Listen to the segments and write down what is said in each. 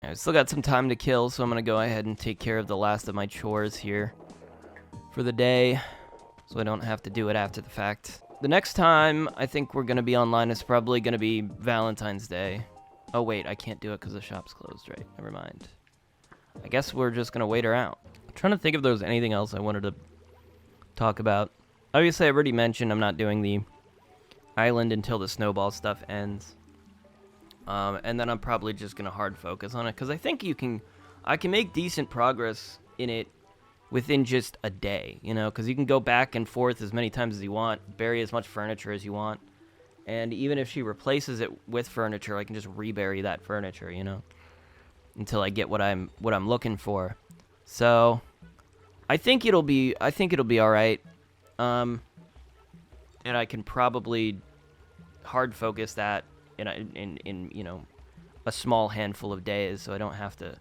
I still got some time to kill, so I'm going to go ahead and take care of the last of my chores here for the day, so I don't have to do it after the fact. The next time I think we're going to be online is probably going to be Valentine's Day. Oh, wait, I can't do it because the shop's closed, right? Never mind. I guess we're just going to wait her out. I'm trying to think if there was anything else I wanted to talk about. Obviously, I already mentioned I'm not doing the island until the snowball stuff ends. And then I'm probably just going to hard focus on it, because I think I can make decent progress in it within just a day, you know, because you can go back and forth as many times as you want, bury as much furniture as you want, and even if she replaces it with furniture, I can just rebury that furniture, you know, until I get what I'm looking for. So I think it'll be all right. And I can probably hard focus that in you know, a small handful of days, so I don't have to,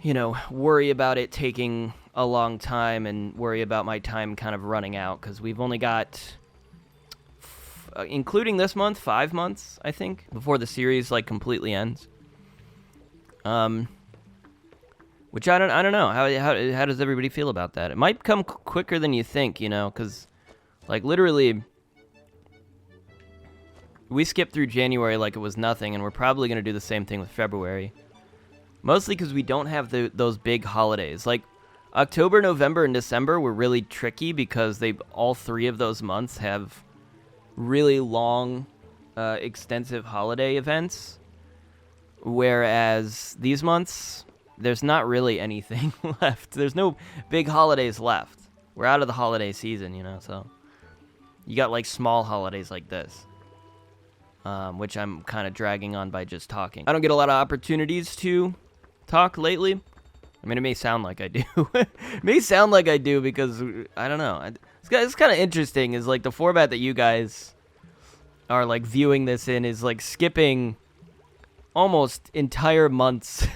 you know, worry about it taking a long time and worry about my time kind of running out, because we've only got, including this month, 5 months, I think, before the series like completely ends. Which I don't know. How does everybody feel about that? It might come quicker than you think, you know, because like literally we skipped through January like it was nothing, and we're probably going to do the same thing with February. Mostly because we don't have those big holidays. Like, October, November, and December were really tricky because all 3 of those months have really long, extensive holiday events. Whereas these months, there's not really anything left. There's no big holidays left. We're out of the holiday season, you know, so you got, like, small holidays like this. Which I'm kind of dragging on by just talking. I don't get a lot of opportunities to talk lately. I mean, it may sound like I do. It may sound like I do because, I don't know. It's kind of interesting is, like, the format that you guys are, like, viewing this in is, like, skipping almost entire months.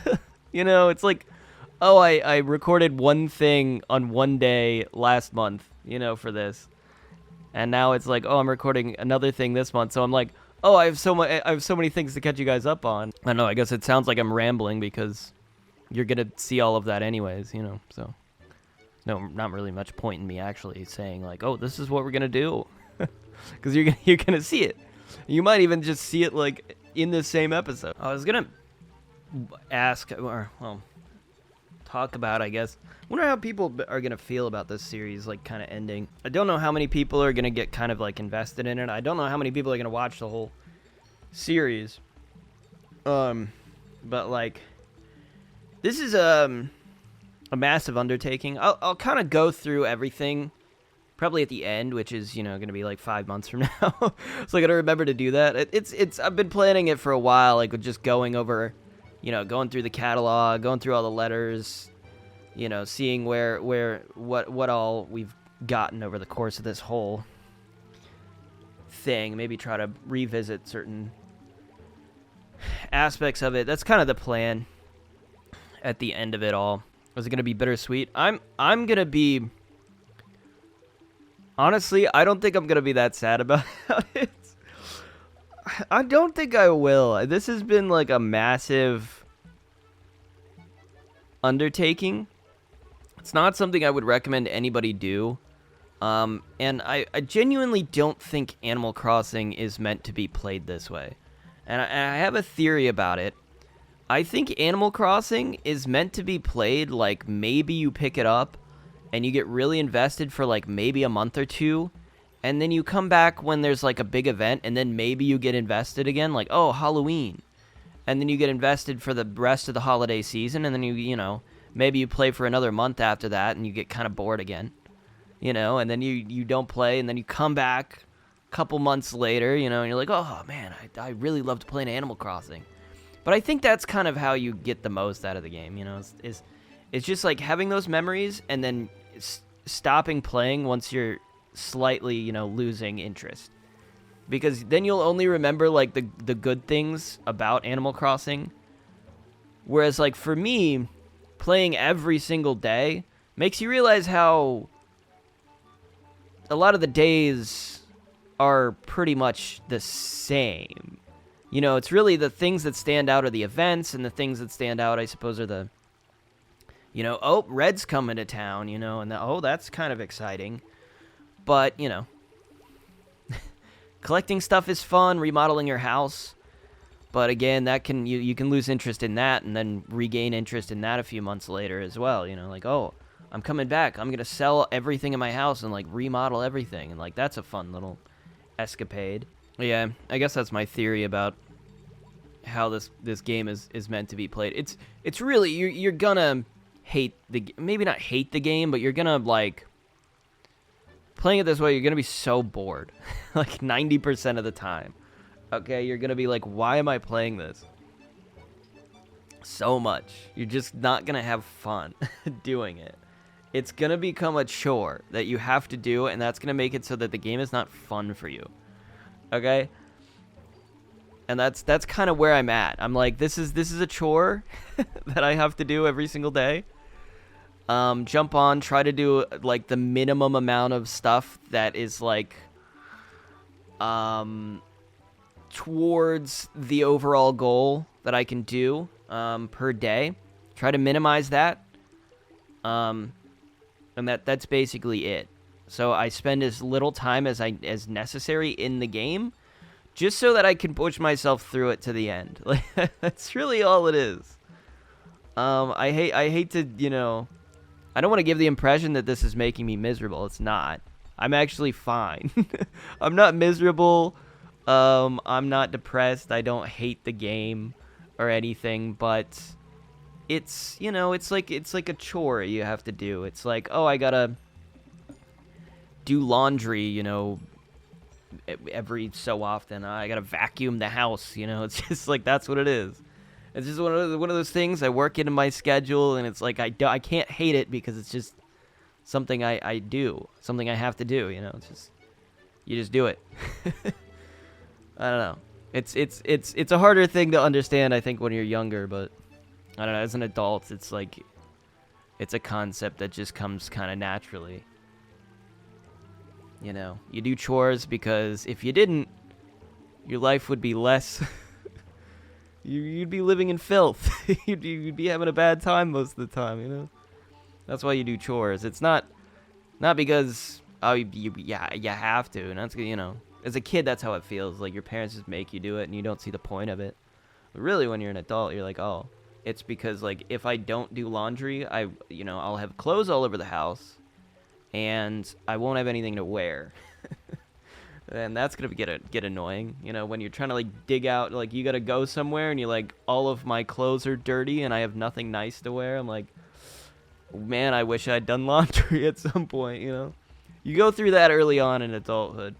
You know, it's like, oh, I recorded one thing on one day last month, you know, for this. And now it's like, oh, I'm recording another thing this month. So I'm like, oh, I have so many things to catch you guys up on. I don't know, I guess it sounds like I'm rambling because you're going to see all of that anyways, you know, so. No, not really much point in me actually saying like, oh, this is what we're going to do. Because you're going to see it. You might even just see it like in the same episode. I was going to ask, or, well, talk about, I guess. I wonder how people are going to feel about this series, like, kind of ending. I don't know how many people are going to get kind of, like, invested in it. I don't know how many people are going to watch the whole series. But, like, this is a massive undertaking. I'll kind of go through everything, probably at the end, which is, you know, going to be, like, 5 months from now. So I got to remember to do that. I've been planning it for a while, like, just going over, you know, going through the catalog, going through all the letters, you know, seeing what all we've gotten over the course of this whole thing. Maybe try to revisit certain aspects of it. That's kind of the plan at the end of it all. Is it going to be bittersweet? I'm going to be... Honestly, I don't think I'm going to be that sad about it. I don't think I will. This has been like a massive undertaking. It's not something I would recommend anybody do. And I genuinely don't think Animal Crossing is meant to be played this way. And I have a theory about it. I think Animal Crossing is meant to be played like maybe you pick it up and you get really invested for like maybe a month or two, and then you come back when there's like a big event, and then maybe you get invested again, like, oh, Halloween. And then you get invested for the rest of the holiday season, and then you know, maybe you play for another month after that, and you get kind of bored again, you know, and then you don't play, and then you come back a couple months later, you know, and you're like, oh, man, I really loved playing Animal Crossing. But I think that's kind of how you get the most out of the game, you know, it's just like having those memories and then stopping playing once you're slightly, you know, losing interest. Because then you'll only remember, like, the good things about Animal Crossing. Whereas, like, for me, playing every single day makes you realize how a lot of the days are pretty much the same. You know, it's really the things that stand out are the events, and the things that stand out, I suppose, are the, you know, oh, Red's coming to town, you know, and oh, that's kind of exciting. But, you know, collecting stuff is fun, remodeling your house. But again, that can you can lose interest in that and then regain interest in that a few months later as well. You know, like, oh, I'm coming back. I'm going to sell everything in my house and, like, remodel everything. And, like, that's a fun little escapade. Yeah, I guess that's my theory about how this game is meant to be played. It's really, you're gonna hate maybe not hate the game, but you're gonna, like, playing it this way, you're gonna be so bored. Like, 90% of the time. Okay, you're gonna be like, why am I playing this so much? You're just not gonna have fun doing it. It's gonna become a chore that you have to do, and that's gonna make it so that the game is not fun for you. Okay? And that's kind of where I'm at. I'm like, this is a chore that I have to do every single day. Jump on, try to do, like, the minimum amount of stuff that is, like, towards the overall goal that I can do per day. Try to minimize that. And that's basically it. So I spend as little time as necessary in the game, just so that I can push myself through it to the end. Like, that's really all it is. I hate to, you know, I don't want to give the impression that this is making me miserable. It's not. I'm actually fine. I'm not miserable. I'm not depressed. I don't hate the game or anything, but it's, you know, it's like a chore you have to do. It's like, oh, I gotta do laundry, you know, every so often. I gotta vacuum the house, you know. It's just like, that's what it is. It's just one of those things I work into my schedule, and it's like, I can't hate it because it's just something I do, something I have to do, you know. It's just, you just do it. I don't know. It's a harder thing to understand, I think, when you're younger, but I don't know, as an adult, it's like, it's a concept that just comes kind of naturally. You know, you do chores because if you didn't, your life would be less. You'd be living in filth. You'd be having a bad time most of the time, you know? That's why you do chores. It's not because, oh, you have to, and that's, you know. As a kid, that's how it feels. Like, your parents just make you do it, and you don't see the point of it. But really, when you're an adult, you're like, oh, it's because, like, if I don't do laundry, I'll have clothes all over the house, and I won't have anything to wear. And that's gonna get annoying. You know, when you're trying to, like, dig out, like, you gotta go somewhere, and you're like, all of my clothes are dirty, and I have nothing nice to wear. I'm like, man, I wish I'd done laundry at some point, you know? You go through that early on in adulthood.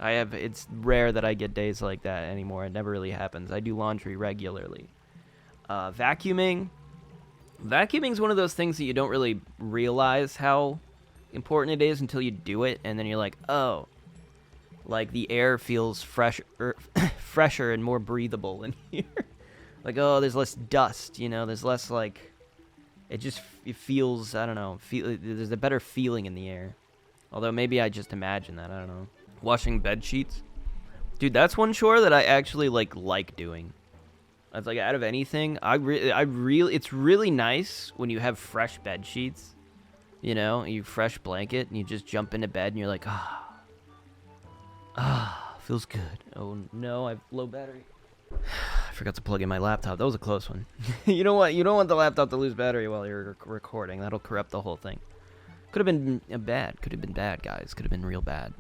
It's rare that I get days like that anymore. It never really happens. I do laundry regularly. Vacuuming's one of those things that you don't really realize how important it is until you do it, and then you're like, oh, like, the air feels fresher and more breathable in here. Like, oh, there's less dust, you know, there's less, like, it feels, I don't know, there's a better feeling in the air. Although maybe I just imagine that, I don't know. Washing bed sheets, dude, that's one chore that I actually like doing. It's like, out of anything, it's really nice when you have fresh bed sheets, you know, you fresh blanket, and you just jump into bed, and you're like, feels good. Oh no, I have low battery. I forgot to plug in my laptop. That was a close one. You don't want the laptop to lose battery while you're recording. That'll corrupt the whole thing. Could have been bad. Could have been bad, guys. Could have been real bad.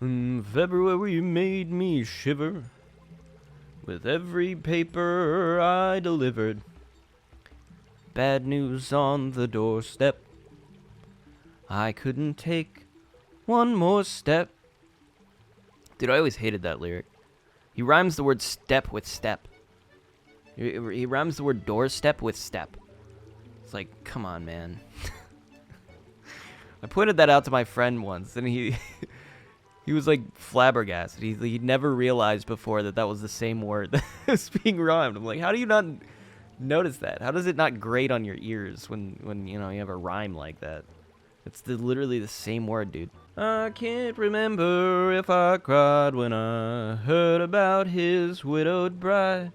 February made me shiver with every paper I delivered. Bad news on the doorstep. I couldn't take one more step. Dude, I always hated that lyric. He rhymes the word step with step. He rhymes the word doorstep with step. It's like, come on, man. I pointed that out to my friend once, and he was like flabbergasted. He'd never realized before that was the same word that was being rhymed. I'm like, how do you not notice that? How does it not grate on your ears when you know, you have a rhyme like that? It's literally the same word, dude. I can't remember if I cried when I heard about his widowed bride.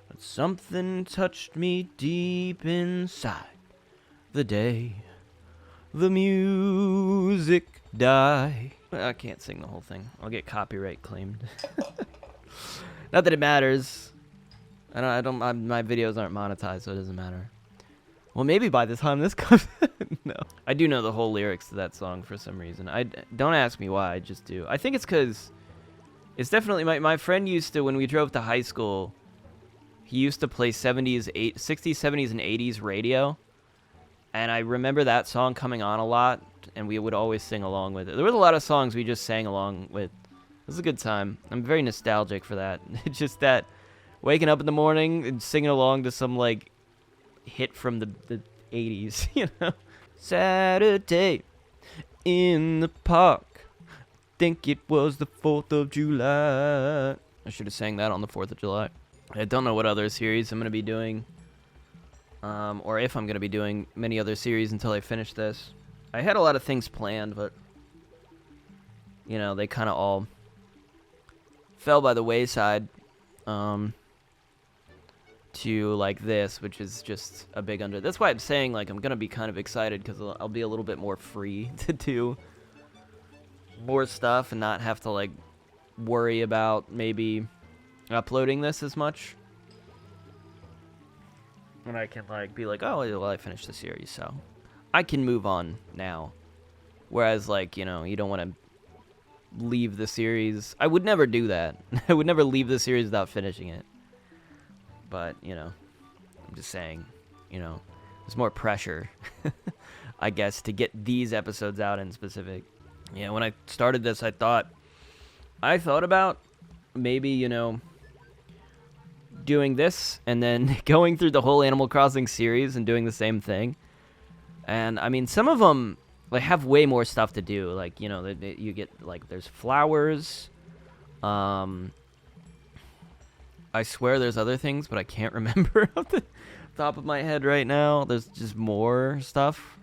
But something touched me deep inside the day the music died. I can't sing the whole thing. I'll get copyright claimed. Not that it matters. My videos aren't monetized, so it doesn't matter. Well, maybe by the time this comes... No. I do know the whole lyrics to that song for some reason. Don't ask me why, I just do. I think it's because... It's definitely... My friend used to, when we drove to high school, he used to play 60s, 70s, and 80s radio. And I remember that song coming on a lot, and we would always sing along with it. There was a lot of songs we just sang along with. It was a good time. I'm very nostalgic for that. It's just that waking up in the morning and singing along to some, like, hit from the 80s, you know? Saturday in the park. Think it was the 4th of July. I should have sang that on the 4th of July. I don't know what other series I'm going to be doing. Or if I'm going to be doing many other series until I finish this. I had a lot of things planned, but, you know, they kind of all fell by the wayside, to, like, this, which is just a big under. That's why I'm saying, like, I'm going to be kind of excited, because I'll be a little bit more free to do more stuff and not have to, like, worry about maybe uploading this as much. And I can, like, be like, oh, well, I finished the series, so I can move on now. Whereas, like, you know, you don't want to leave the series. I would never do that. I would never leave the series without finishing it. But, you know, I'm just saying, you know, there's more pressure, I guess, to get these episodes out in specific. Yeah, when I started this, I thought about maybe, you know, doing this and then going through the whole Animal Crossing series and doing the same thing. And, I mean, some of them, like, have way more stuff to do. Like, you know, you get, like, there's flowers. I swear there's other things, but I can't remember off the top of my head right now. There's just more stuff.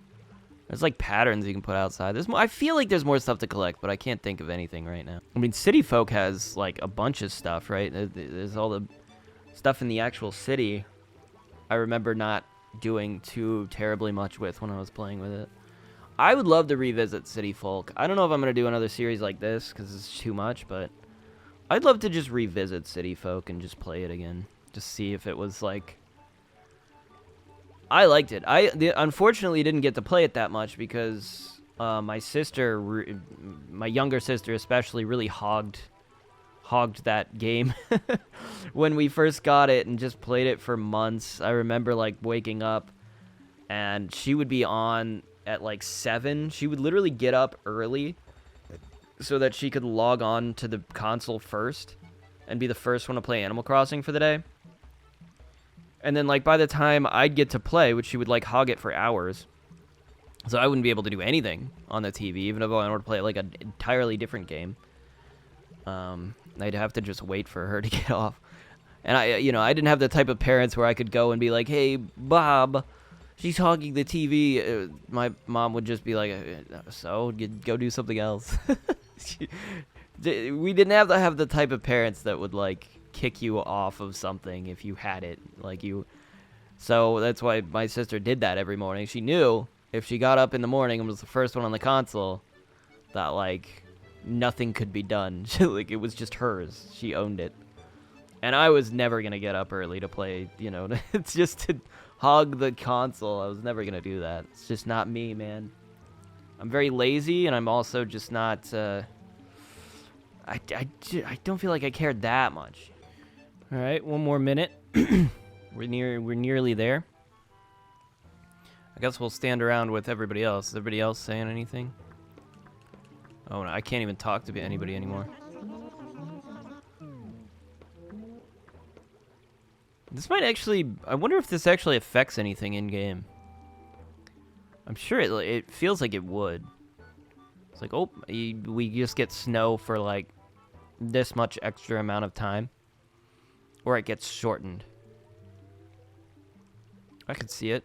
There's, like, patterns you can put outside. There's more, I feel like there's more stuff to collect, but I can't think of anything right now. I mean, City Folk has, like, a bunch of stuff, right? There's all the stuff in the actual city I remember not doing too terribly much with when I was playing with it. I would love to revisit City Folk. I don't know if I'm going to do another series like this, because it's too much, but I'd love to just revisit City Folk and just play it again. Just see if it was, like... I liked it. Unfortunately didn't get to play it that much because my sister, my younger sister especially, really hogged that game when we first got it and just played it for months. I remember, like, waking up and she would be on at, like, 7. She would literally get up early so that she could log on to the console first and be the first one to play Animal Crossing for the day. And then, like, by the time I'd get to play, which she would, like, hog it for hours, so I wouldn't be able to do anything on the TV, even if I wanted to play, like, an entirely different game. I'd have to just wait for her to get off. And I didn't have the type of parents where I could go and be like, hey, Bob, she's hogging the TV. My mom would just be like, so, go do something else. We didn't have to have the type of parents that would, like, kick you off of something if you had it. So that's why my sister did that every morning. She knew if she got up in the morning and was the first one on the console, that, like, nothing could be done. Like, it was just hers. She owned it. And I was never going to get up early to play, you know, it's just to hog the console. I was never going to do that. It's just not me, man. I'm very lazy, and I'm also just not, I don't feel like I cared that much. All right, one more minute. We're nearly there. I guess we'll stand around with everybody else. Is everybody else saying anything? Oh, no, I can't even talk to anybody anymore. This might actually... I wonder if this actually affects anything in-game. I'm sure it feels like it would. It's like, oh, we just get snow for, like, this much extra amount of time. Or it gets shortened. I could see it.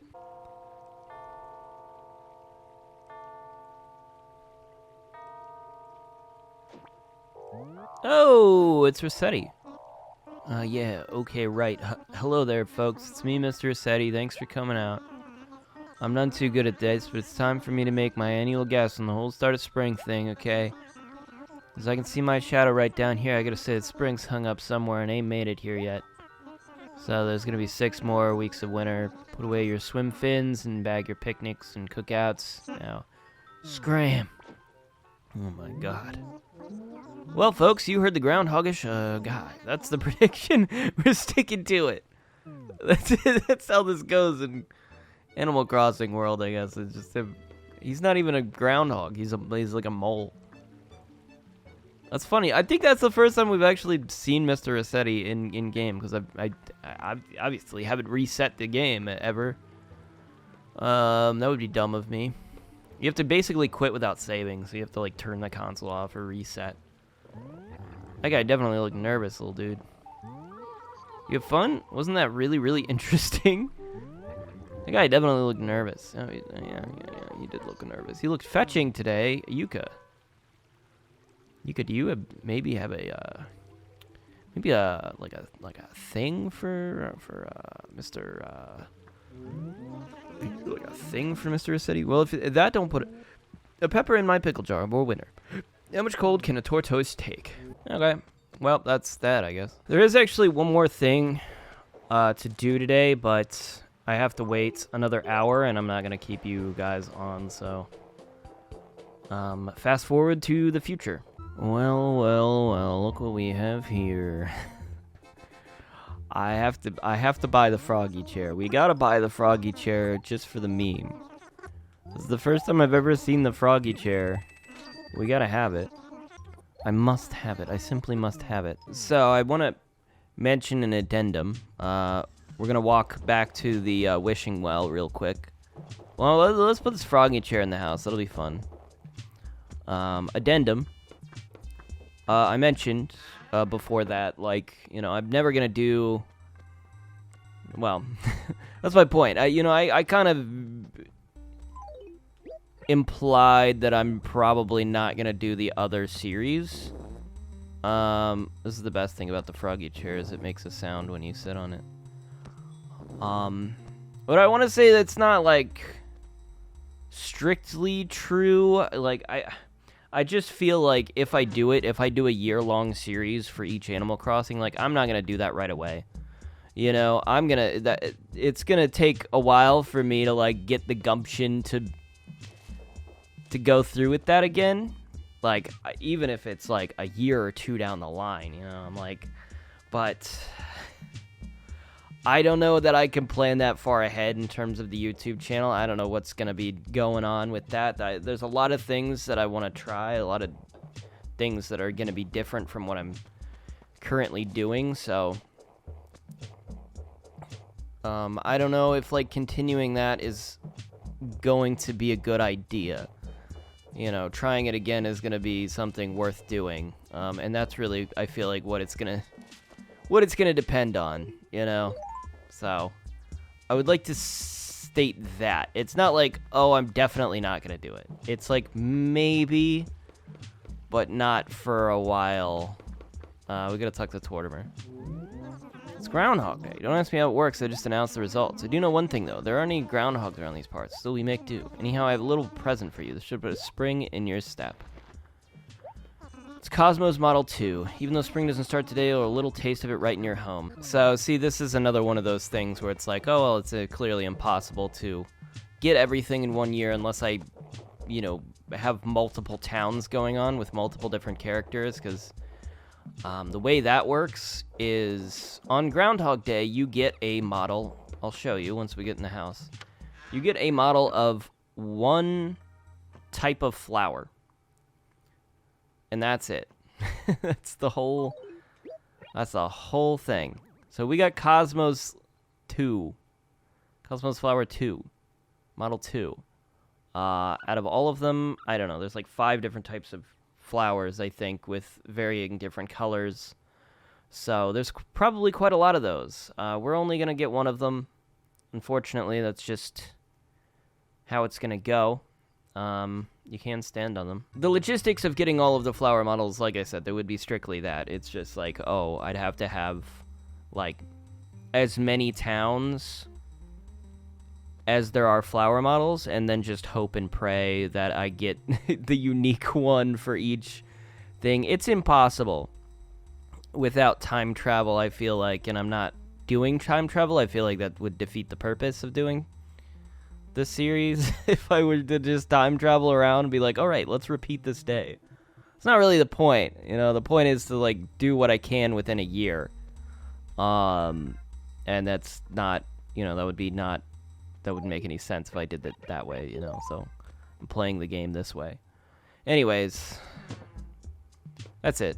Oh, it's Rossetti. Yeah, okay, right. Hello there, folks. It's me, Mr. Rossetti. Thanks for coming out. I'm none too good at this, but it's time for me to make my annual guess on the whole start of spring thing, okay? As I can see my shadow right down here, I gotta say that spring's hung up somewhere and ain't made it here yet. So there's gonna be 6 more weeks of winter. Put away your swim fins and bag your picnics and cookouts. Now, scram! Oh my god. Well, folks, you heard the groundhoggish guy. That's the prediction. We're sticking to it. That's it. That's how this goes in Animal Crossing world, I guess. It's just him. He's not even a groundhog. He's like a mole. That's funny. I think that's the first time we've actually seen Mr. Rossetti in game, because I obviously haven't reset the game ever. That would be dumb of me. You have to basically quit without saving, so you have to like turn the console off or reset. That guy definitely looked nervous, little dude. You have fun? Wasn't that really, really interesting? That guy definitely looked nervous. Oh, yeah, he did look nervous. He looked fetching today. Yuka. Yuka, do you maybe have a like a thing for Mr. Like a thing for Mr. Rossetti? Well, if that, don't put a pepper in my pickle jar, more winter. How much cold can a tortoise take? Okay, well, that's that, I guess. There is actually one more thing to do today, but I have to wait another hour, and I'm not gonna keep you guys on, so fast forward to the future. Well, look what we have here. I have to buy the froggy chair. We gotta buy the froggy chair just for the meme. This is the first time I've ever seen the froggy chair. We gotta have it. I must have it. I simply must have it. So I want to mention an addendum. We're gonna walk back to the wishing well real quick. Well, let's put this froggy chair in the house. That'll be fun. Addendum. I mentioned before that, like, you know, I'm never gonna do. Well, that's my point. I kind of implied that I'm probably not gonna do the other series. This is the best thing about the froggy chair, is it makes a sound when you sit on it. But I want to say that's not like strictly true. Like I just feel like if I do a year-long series for each Animal Crossing, like I'm not gonna do that right away. You know, it's gonna take a while for me to like get the gumption to go through with that again. Like, even if it's like a year or two down the line, you know, I'm like, but I don't know that I can plan that far ahead in terms of the YouTube channel. I don't know what's going to be going on with that. There's a lot of things that I want to try, a lot of things that are going to be different from what I'm currently doing, so I don't know if like continuing that is going to be a good idea. You know, trying it again is going to be something worth doing. And that's really, I feel like, what it's going to depend on, you know? So, I would like to state that. It's not like, oh, I'm definitely not going to do it. It's like, maybe, but not for a while. We got to talk to Tortimer. It's Groundhog Day. Don't ask me how it works, I just announced the results. I do know one thing, though. There aren't any groundhogs around these parts, still we make do. Anyhow, I have a little present for you. This should put a spring in your step. It's Cosmos Model 2. Even though spring doesn't start today, you'll have a little taste of it right in your home. So, see, this is another one of those things where it's like, oh, well, it's clearly impossible to get everything in 1 year unless I, you know, have multiple towns going on with multiple different characters, because the way that works is on Groundhog Day, you get a model. I'll show you once we get in the house. You get a model of one type of flower. And that's it. That's the whole thing. So we got Cosmos 2. Cosmos Flower 2. Model 2. Out of all of them, I don't know, there's like 5 different types of flowers, I think, with varying different colors. So there's probably quite a lot of those. We're only going to get one of them. Unfortunately, that's just how it's going to go. You can stand on them. The logistics of getting all of the flower models, like I said, there would be strictly that. It's just like, oh, I'd have to have, like, as many towns as there are flower models, and then just hope and pray that I get the unique one for each thing. It's impossible without time travel, I feel like, and I'm not doing time travel. I feel like that would defeat the purpose of doing the series if I were to just time travel around and be like, all right, let's repeat this day. It's not really the point, you know. The point is to, like, do what I can within a year. And that's not, you know, that wouldn't make any sense if I did it that way, you know. So I'm playing the game this way. Anyways, that's it.